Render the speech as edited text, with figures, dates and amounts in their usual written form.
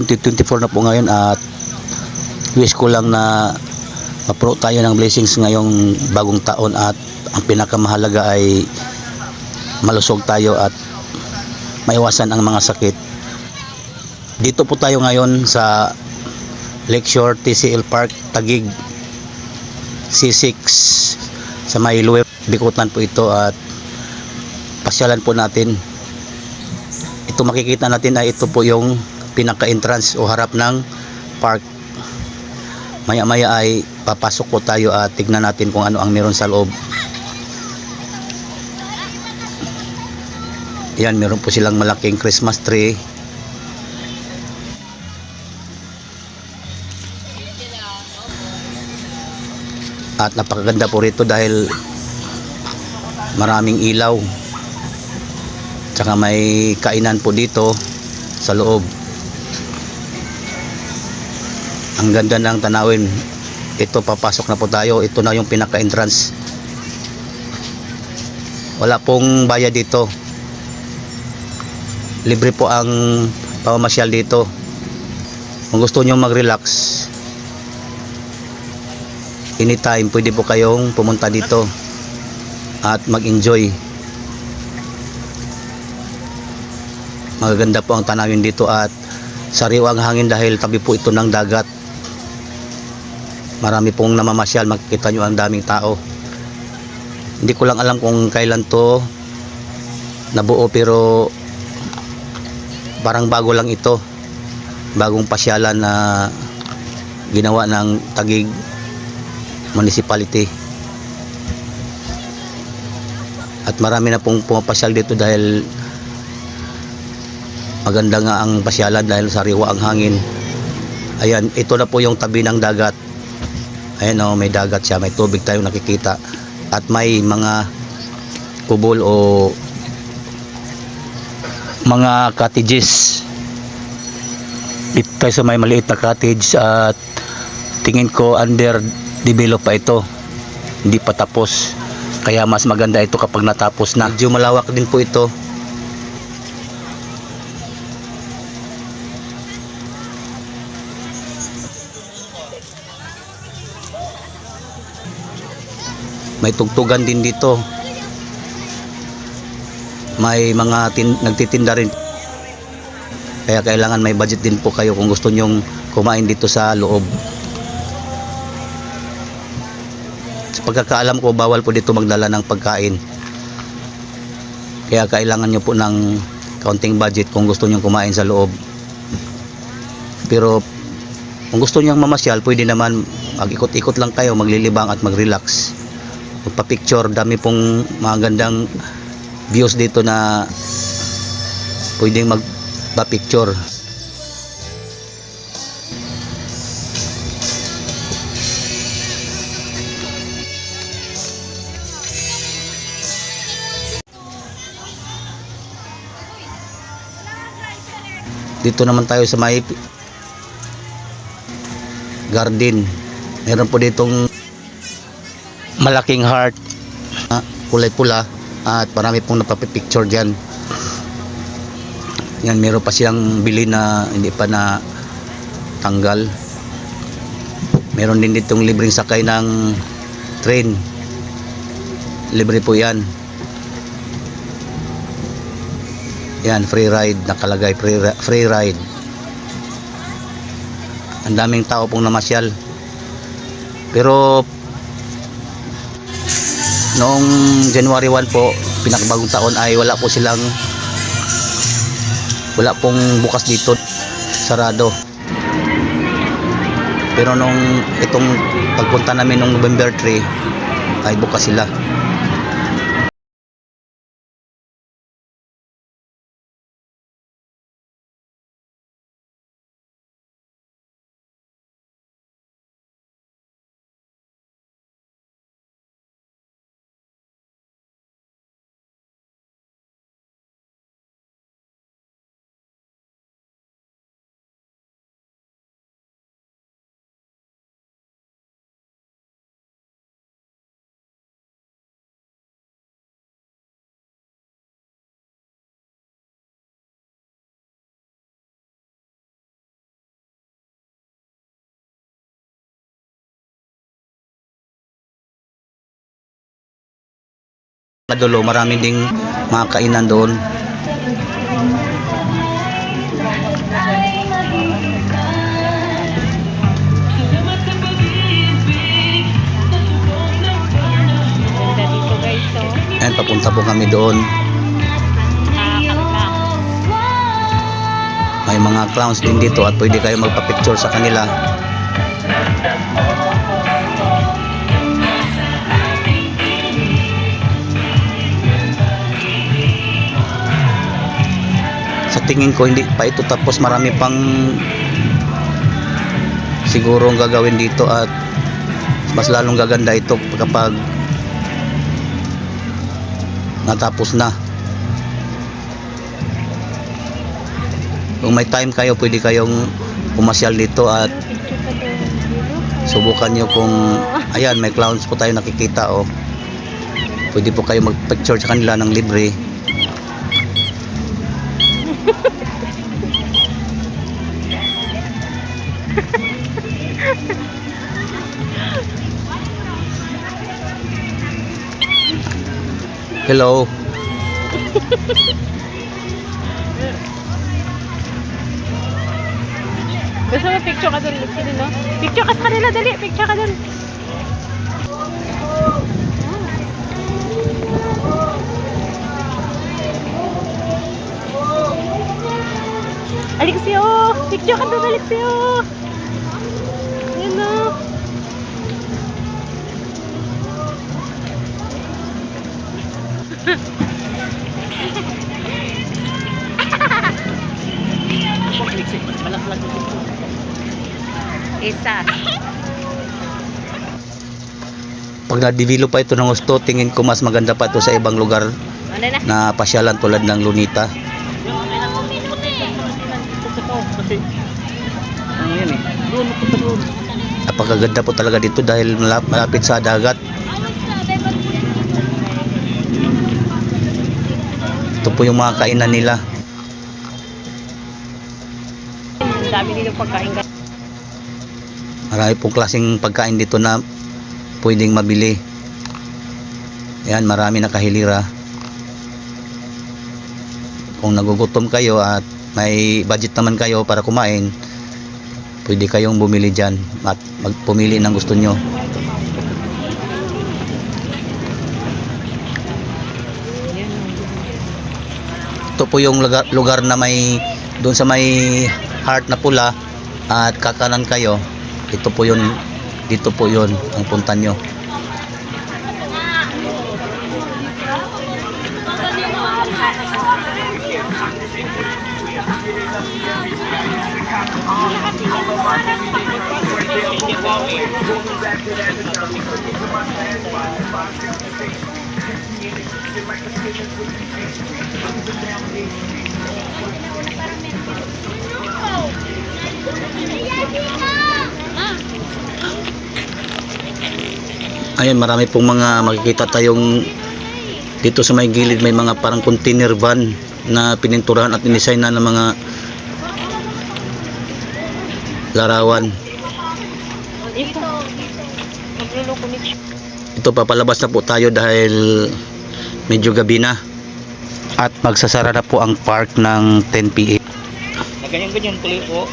2024 na po ngayon at wish ko lang na mapro tayo ng blessings ngayong bagong taon at ang pinakamahalaga ay malusog tayo at maiwasan ang mga sakit. Dito po tayo ngayon sa Lakeshore TCL Park, Taguig C6 sa may Luwep, Bikutan po ito at pasyalan po natin. Ito makikita natin ay ito po yung pinaka-entrance o harap ng park. Maya maya ay papasok po tayo at tignan natin kung ano ang meron sa loob. Yan, meron po silang malaking Christmas tree. At napakaganda po rito dahil maraming ilaw. Tsaka may kainan po dito sa loob. Ang ganda ng tanawin. Ito, papasok na po tayo. Ito na yung pinaka-entrance. Wala pong bayad dito. Libre po ang pamamasyal dito. Kung gusto nyo mag-relax, anytime pwede po kayong pumunta dito at mag-enjoy. Magaganda po ang tanawin dito at sariwa ang hangin dahil tabi po ito ng dagat. Marami pong namamasyal, makikita nyo ang daming tao. Hindi ko lang alam kung kailan to nabuo pero parang bago lang ito. Bagong pasyalan na ginawa ng Taguig Municipality. At marami na pong pumapasyal dito dahil maganda nga ang pasyalan dahil sariwa ang hangin. Ayan, ito na po yung tabi ng dagat. Ayan o, may dagat siya, may tubig tayong nakikita at may mga kubol o mga cottages. Dito tayo sa may maliit na cottage at tingin ko under develop pa ito, hindi pa tapos, kaya mas maganda ito kapag natapos na. Medyo malawak din po ito. May tugtugan din dito, may mga nagtitinda rin, kaya kailangan may budget din po kayo kung gusto nyong kumain dito sa loob. Sa pagkakaalam ko, bawal po dito magdala ng pagkain, kaya kailangan nyo po ng kaunting budget kung gusto nyong kumain sa loob. Pero kung gusto nyong mamasyal, pwede naman mag-ikot-ikot lang kayo, maglilibang at mag-relax, magpa-picture. Dami pong mga gandang views dito na pwedeng magpa-picture. Dito naman tayo sa may garden. Meron po ditong malaking heart, kulay pula, at marami pong napapipicture dyan. Yan, meron pa silang bili na hindi pa na tanggal. Meron din ditong libreng sakay ng train. Libre po yan. Yan, free ride, nakalagay free ride. Ang daming tao pong namasyal. Pero noong January 1 po, pinakabagong taon, ay wala pong bukas dito, sarado. Pero nung itong pagpunta namin nung November 3 ay bukas sila. Dulo, marami ding mga kainan doon. Ganda dito guys, so. Ayan, papunta po kami doon. Nakakakla. May mga clowns din dito at pwede kayo magpa-picture sa kanila. Sa tingin ko hindi pa ito tapos, marami pang siguro gagawin dito at mas lalong gaganda ito kapag natapos na. Kung may time kayo, pwede kayong pumasyal dito at subukan nyo kung ayan, may clowns po tayo nakikita, oh. Pwede po kayo mag-picture sa kanila ng libre. Hello. Gusto mo picture ka doon, Lucy, no? Picture ka sa kanila, dali. Picture ka doon. Alexio! Picture ka doon, Alexio! Ayan na. Isa. Pag na-develop pa ito ng gusto, tingin ko mas maganda pa ito sa ibang lugar Ano na? na pasyalan tulad ng Lunita. Kasi ano yan eh, doon punta doon. Napakaganda po talaga dito dahil malapit sa dagat. Ito po yung mga kainan nila. Ang dami dito pagkain guys. Marami pong klaseng pagkain dito na pwedeng mabili. Ayan, marami nakahilira. Kung nagugutom kayo at may budget naman kayo para kumain, pwede kayong bumili dyan at magpumili ng gusto nyo. Ito po yung lugar na may doon sa may heart na pula at kakanan kayo. Ito po yun, dito po yun ang punta nyo. Ayun, marami pong mga makikita tayong dito sa may gilid, may mga parang container van na pininturahan at inisign na ng mga larawan. Ito. Magluluko nito. Ito, papalabas na po tayo dahil medyo gabi na at magsasara na po ang park ng 10 PM. Na ganyan-ganyan tuloy po.